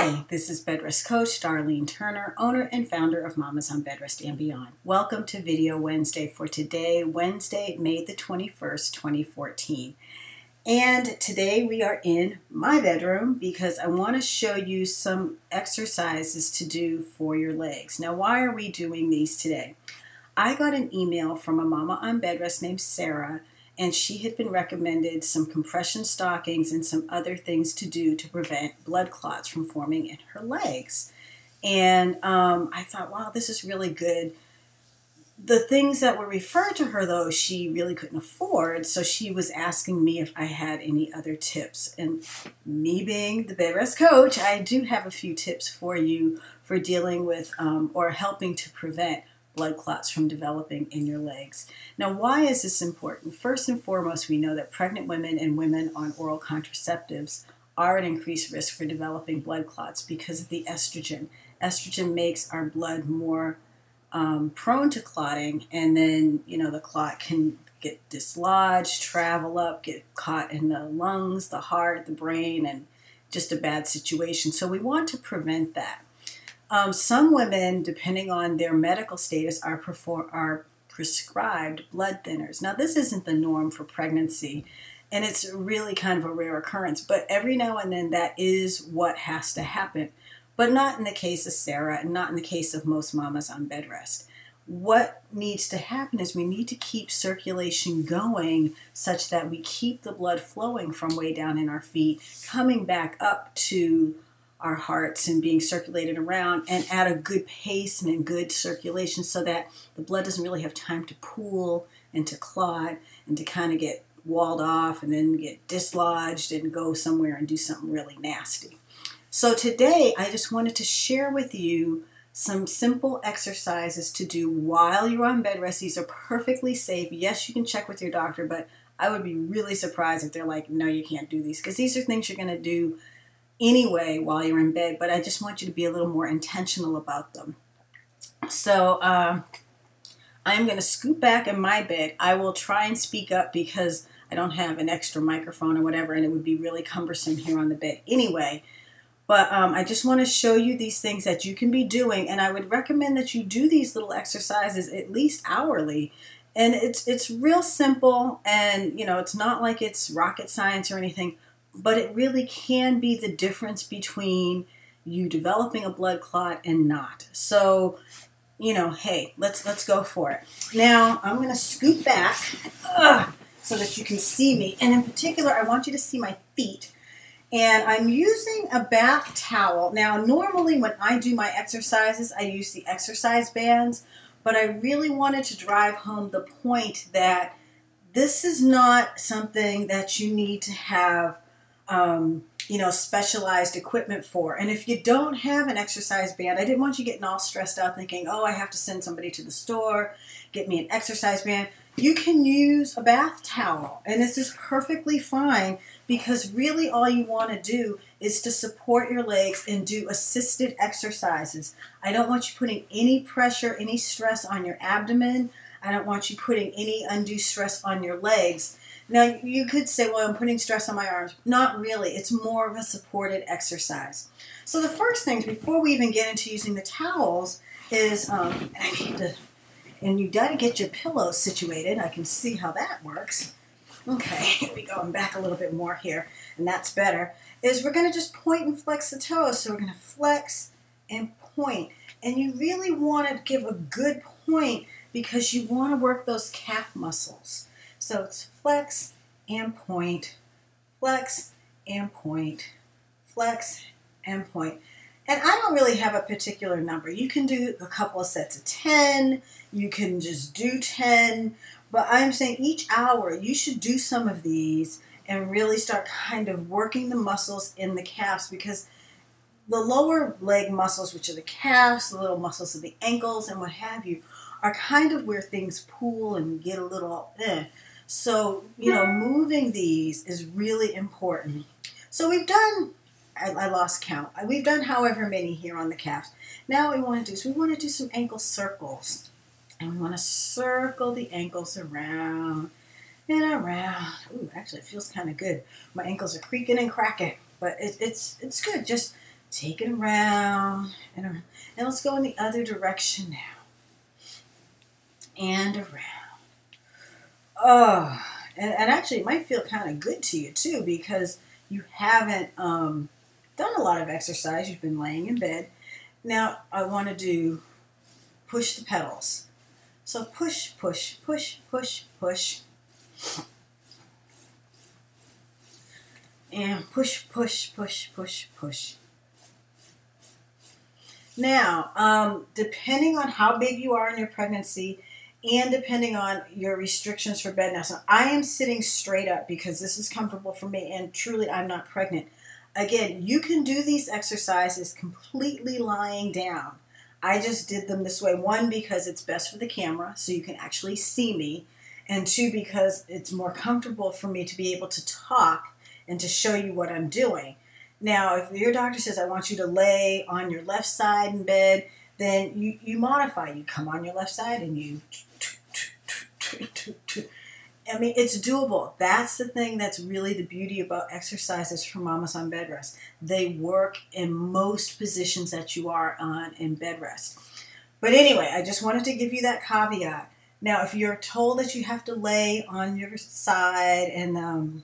Hi, this is Bedrest Coach Darline Turner, owner and founder of Mamas on Bedrest and Beyond. Welcome to Video Wednesday for today, Wednesday, May the 21st, 2014. And today we are in my bedroom because I want to show you some exercises to do for your legs. Now, why are we doing these today? I got an email from a mama on Bedrest named Sarah, and she had been recommended some compression stockings and some other things to do to prevent blood clots from forming in her legs. And I thought, wow, this is really good. The things that were referred to her, though, she really couldn't afford, so she was asking me if I had any other tips. And me being the Bedrest coach, I do have a few tips for you for dealing with or helping to prevent blood clots from developing in your legs. Now, why is this important? First and foremost, we know that pregnant women and women on oral contraceptives are at increased risk for developing blood clots because of the estrogen. Estrogen makes our blood more prone to clotting, and then, the clot can get dislodged, travel up, get caught in the lungs, the heart, the brain, and just a bad situation. So we want to prevent that. Some women, depending on their medical status, are prescribed blood thinners. Now, this isn't the norm for pregnancy, and it's really kind of a rare occurrence, but every now and then that is what has to happen, but not in the case of Sarah and not in the case of most mamas on Bedrest. What needs to happen is we need to keep circulation going such that we keep the blood flowing from way down in our feet, coming back up to our hearts and being circulated around, and at a good pace and in good circulation so that the blood doesn't really have time to pool and to clot and to kind of get walled off and then get dislodged and go somewhere and do something really nasty. So today I just wanted to share with you some simple exercises to do while you're on bed rest. These are perfectly safe. Yes, you can check with your doctor, but I would be really surprised if they're like, no, you can't do these, because these are things you're going to do anyway while you're in bed, but I just want you to be a little more intentional about them. So I'm going to scoot back in my bed. I will try and speak up because I don't have an extra microphone or whatever, and it would be really cumbersome here on the bed anyway. But I just want to show you these things that you can be doing, and I would recommend that you do these little exercises at least hourly. And it's real simple, and it's not like it's rocket science or anything, but it really can be the difference between you developing a blood clot and not. So, hey, let's go for it. Now, I'm going to scoot back so that you can see me. And in particular, I want you to see my feet. And I'm using a bath towel. Now, normally when I do my exercises, I use the exercise bands, but I really wanted to drive home the point that this is not something that you need to have specialized equipment for. And if you don't have an exercise band, I didn't want you getting all stressed out thinking, oh, I have to send somebody to the store, get me an exercise band. You can use a bath towel, and this is perfectly fine, because really all you want to do is to support your legs and do assisted exercises. I don't want you putting any pressure, any stress on your abdomen. I don't want you putting any undue stress on your legs. Now, you could say, well, I'm putting stress on my arms. Not really. It's more of a supported exercise. So the first thing, before we even get into using the towels, is, and you got to get your pillows situated. I can see how that works. Okay, here we go. I'm back a little bit more here, and that's better. Is we're going to just point and flex the toes. So we're going to flex and point. And you really want to give a good point because you want to work those calf muscles. So it's flex and point, flex and point, flex and point. And I don't really have a particular number. You can do a couple of sets of 10. You can just do 10. But I'm saying each hour you should do some of these and really start kind of working the muscles in the calves, because the lower leg muscles, which are the calves, the little muscles of the ankles and what have you, are kind of where things pool and get a little So, moving these is really important. So we've done, I lost count. We've done however many here on the calves. Now what we want to do is we want to do some ankle circles. And we want to circle the ankles around and around. Ooh, actually it feels kind of good. My ankles are creaking and cracking, but it's good. Just Take it around and around. And let's go in the other direction now. And around. Oh, and actually it might feel kind of good to you too, because you haven't done a lot of exercise. You've been laying in bed. Now I want to do push the pedals. So push, push, push, push, push. And push, push, push, push, push. Now, depending on how big you are in your pregnancy and depending on your restrictions for bed. Now, so I am sitting straight up because this is comfortable for me, and truly I'm not pregnant. Again, you can do these exercises completely lying down. I just did them this way. One, because it's best for the camera so you can actually see me. And two, because it's more comfortable for me to be able to talk and to show you what I'm doing. Now, if your doctor says, I want you to lay on your left side in bed, then you modify. You come on your left side and you... I mean, it's doable. That's the thing that's really the beauty about exercises for mamas on bed rest. They work in most positions that you are on in bed rest. But anyway, I just wanted to give you that caveat. Now, if you're told that you have to lay on your side, and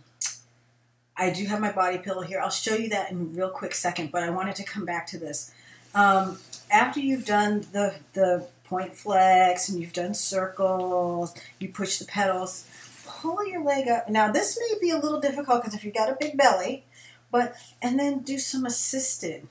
I do have my body pillow here. I'll show you that in a real quick second, but I wanted to come back to this. After you've done the point flex and you've done circles, you push the pedals, pull your leg up. Now, this may be a little difficult because if you've got a big belly, and then do some assisted.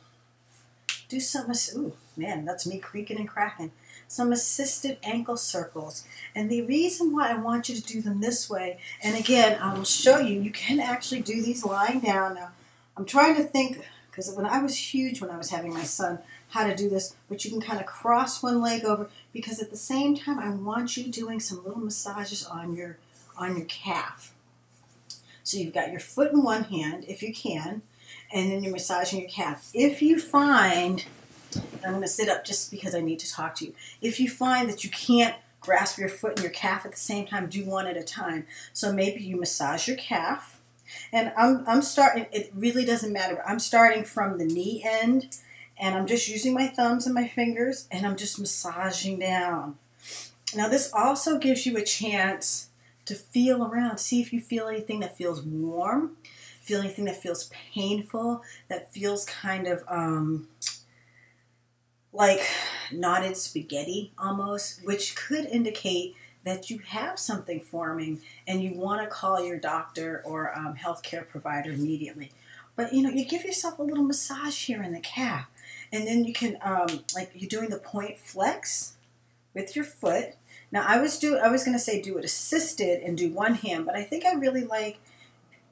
Ooh, man, that's me creaking and cracking. Some assisted ankle circles. And the reason why I want you to do them this way, and again, I will show you, you can actually do these lying down. Now, I'm trying to think, because when I was huge when I was having my son, how to do this, but you can kind of cross one leg over, because at the same time, I want you doing some little massages on your calf. So you've got your foot in one hand, if you can, and then you're massaging your calf. If you find, I'm going to sit up just because I need to talk to you. If you find that you can't grasp your foot and your calf at the same time, do one at a time. So maybe you massage your calf. And I'm starting, it really doesn't matter. I'm starting from the knee end, and I'm just using my thumbs and my fingers, and I'm just massaging down. Now this also gives you a chance to feel around. See if you feel anything that feels warm, feel anything that feels painful, that feels kind of like knotted spaghetti almost, which could indicate that you have something forming and you want to call your doctor or healthcare provider immediately. But you give yourself a little massage here in the calf, and then you can like you're doing the point flex with your foot. Now I was going to say do it assisted and do one hand, but I think I really like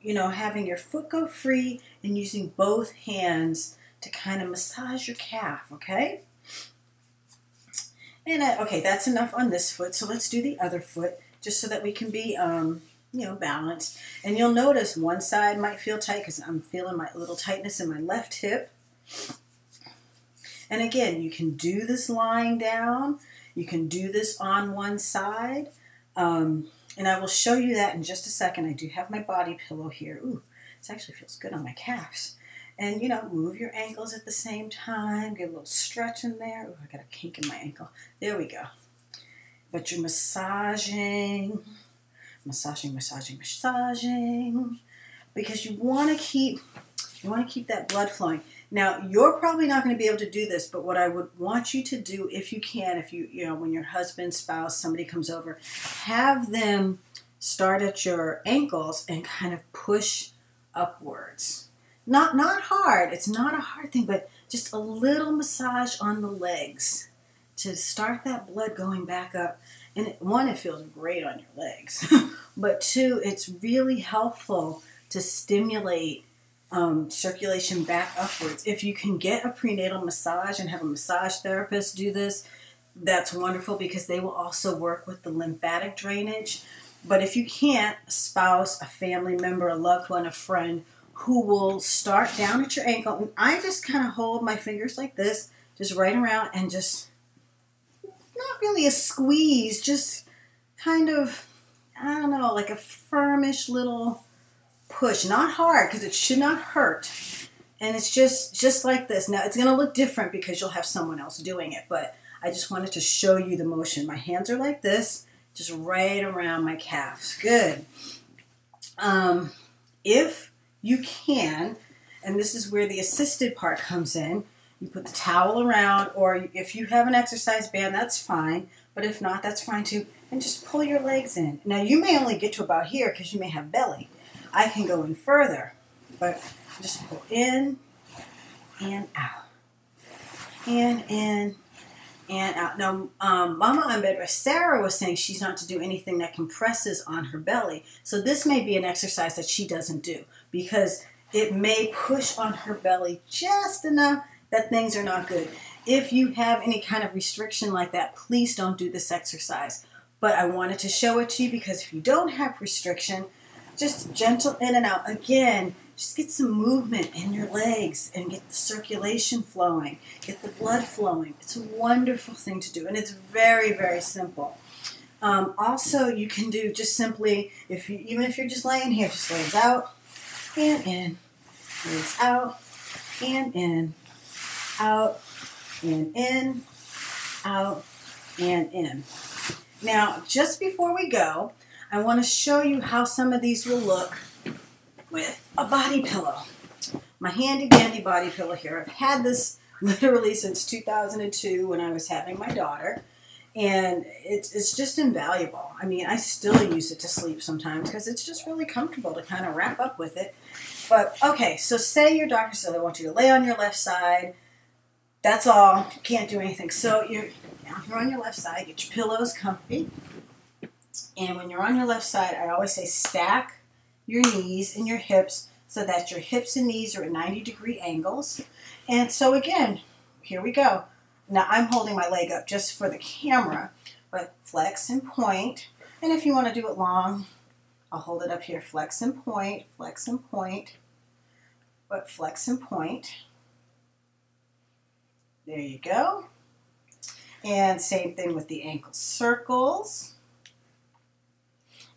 having your foot go free and using both hands to kind of massage your calf. Okay. And okay, that's enough on this foot. So let's do the other foot just so that we can be balanced. And you'll notice one side might feel tight because I'm feeling my little tightness in my left hip. And again, you can do this lying down. You can do this on one side. And I will show you that in just a second. I do have my body pillow here. Ooh, this actually feels good on my calves. And, move your ankles at the same time. Get a little stretch in there. Ooh, I got a kink in my ankle. There we go. But you're massaging, massaging, massaging, massaging. Because you want to keep that blood flowing. Now, you're probably not going to be able to do this, but what I would want you to do, if you can, when your husband, spouse, somebody comes over, have them start at your ankles and kind of push upwards. Not hard. It's not a hard thing, but just a little massage on the legs to start that blood going back up. And one, it feels great on your legs, but two, it's really helpful to stimulate circulation back upwards. If you can get a prenatal massage and have a massage therapist do this, that's wonderful because they will also work with the lymphatic drainage. But if you can't, a spouse, a family member, a loved one, a friend who will start down at your ankle. And I just kind of hold my fingers like this, just right around, and just not really a squeeze, just kind of, I don't know, like a firmish little push. Not hard because it should not hurt. And it's just like this. Now, it's going to look different because you'll have someone else doing it, but I just wanted to show you the motion. My hands are like this, just right around my calves. Good. If you can, and this is where the assisted part comes in, you put the towel around, or if you have an exercise band, that's fine, but if not, that's fine too, and just pull your legs in. Now, you may only get to about here because you may have belly. I can go in further, but just pull in and out, and in and out. Now, Mama on Bedrest, Sarah was saying she's not to do anything that compresses on her belly. So this may be an exercise that she doesn't do because it may push on her belly just enough that things are not good. If you have any kind of restriction like that, please don't do this exercise. But I wanted to show it to you because if you don't have restriction, just gentle in and out. Again, just get some movement in your legs and get the circulation flowing, get the blood flowing. It's a wonderful thing to do, and it's very, very simple. Also, you can do just simply, even if you're just laying here, just legs out and in, legs out and in, out and in, out and in. Now, just before we go, I want to show you how some of these will look with a body pillow. My handy dandy body pillow here. I've had this literally since 2002 when I was having my daughter, and it's just invaluable. I mean, I still use it to sleep sometimes because it's just really comfortable to kind of wrap up with it. But okay, so say your doctor said, I want you to lay on your left side. That's all. You can't do anything. So you're on your left side. Get your pillows comfy. And when you're on your left side, I always say stack your knees and your hips so that your hips and knees are at 90-degree angles. And so again, here we go. Now I'm holding my leg up just for the camera, but flex and point. And if you want to do it long, I'll hold it up here. Flex and point, but flex and point. There you go. And same thing with the ankle circles.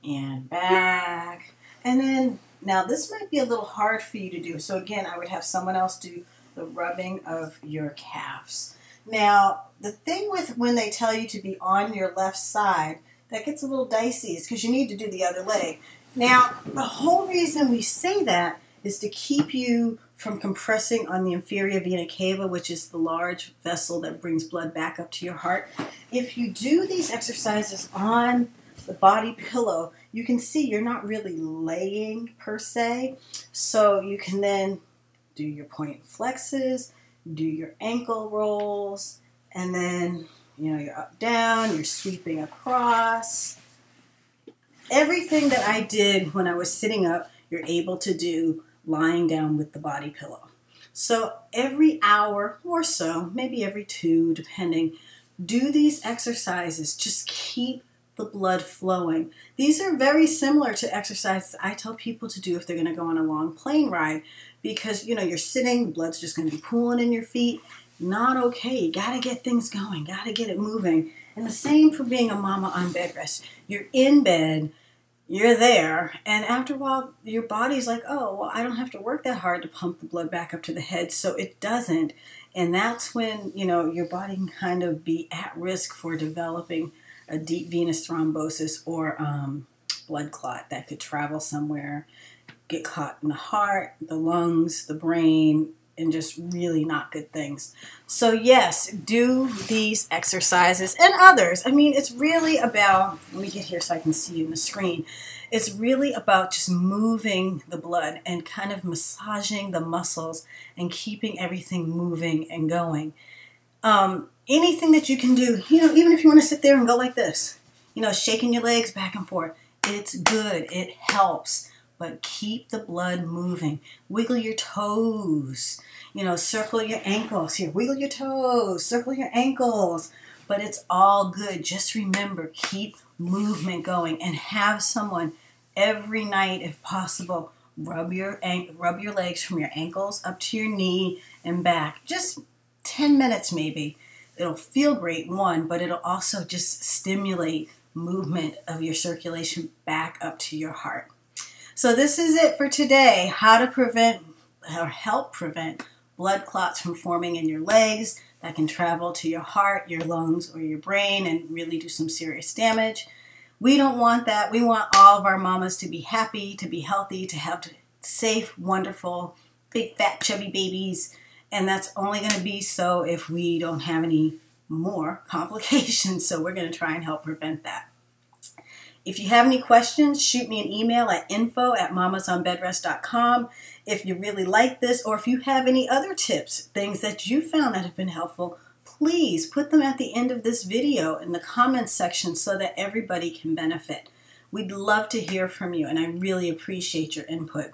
And back. And then, now this might be a little hard for you to do. So again, I would have someone else do the rubbing of your calves. Now, the thing with when they tell you to be on your left side, that gets a little dicey is because you need to do the other leg. Now, the whole reason we say that is to keep you from compressing on the inferior vena cava, which is the large vessel that brings blood back up to your heart. If you do these exercises on the body pillow, you can see you're not really laying per se. So you can then do your point flexes, do your ankle rolls, and then, you're up, down, you're sweeping across. Everything that I did when I was sitting up, you're able to do lying down with the body pillow. So every hour or so, maybe every 2, depending, do these exercises. Just keep the blood flowing. These are very similar to exercises I tell people to do if they're going to go on a long plane ride because, you're sitting, the blood's just going to be pooling in your feet. Not okay. You got to get things going, got to get it moving. And the same for being a mama on bed rest. You're in bed, you're there, and after a while, your body's like, oh, well, I don't have to work that hard to pump the blood back up to the head, so it doesn't. And that's when, your body can kind of be at risk for developing a deep venous thrombosis or blood clot that could travel somewhere, get caught in the heart, the lungs, the brain, and just really not good things. So yes, do these exercises and others. I mean, it's really about, let me get here so I can see you in the screen. It's really about just moving the blood and kind of massaging the muscles and keeping everything moving and going. Anything that you can do, even if you want to sit there and go like this, shaking your legs back and forth, it's good, it helps. But keep the blood moving. Wiggle your toes. Circle your ankles. Here, wiggle your toes. Circle your ankles. But it's all good. Just remember, keep movement going and have someone every night, if possible, rub your legs from your ankles up to your knee and back. Just 10 minutes maybe. It'll feel great, one, but it'll also just stimulate movement of your circulation back up to your heart. So this is it for today, how to prevent or help prevent blood clots from forming in your legs that can travel to your heart, your lungs, or your brain and really do some serious damage. We don't want that. We want all of our mamas to be happy, to be healthy, to have safe, wonderful, big, fat, chubby babies. And that's only going to be so if we don't have any more complications. So we're going to try and help prevent that. If you have any questions, shoot me an email at info@mamasonbedrest.com. If you really like this, or if you have any other tips, things that you found that have been helpful, please put them at the end of this video in the comments section so that everybody can benefit. We'd love to hear from you, and I really appreciate your input.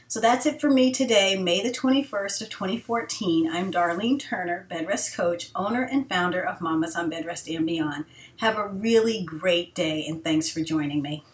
So that's it for me today, May the 21st of 2014. I'm Darline Turner, Bedrest Coach, owner and founder of Mamas on Bedrest and Beyond. Have a really great day, and thanks for joining me.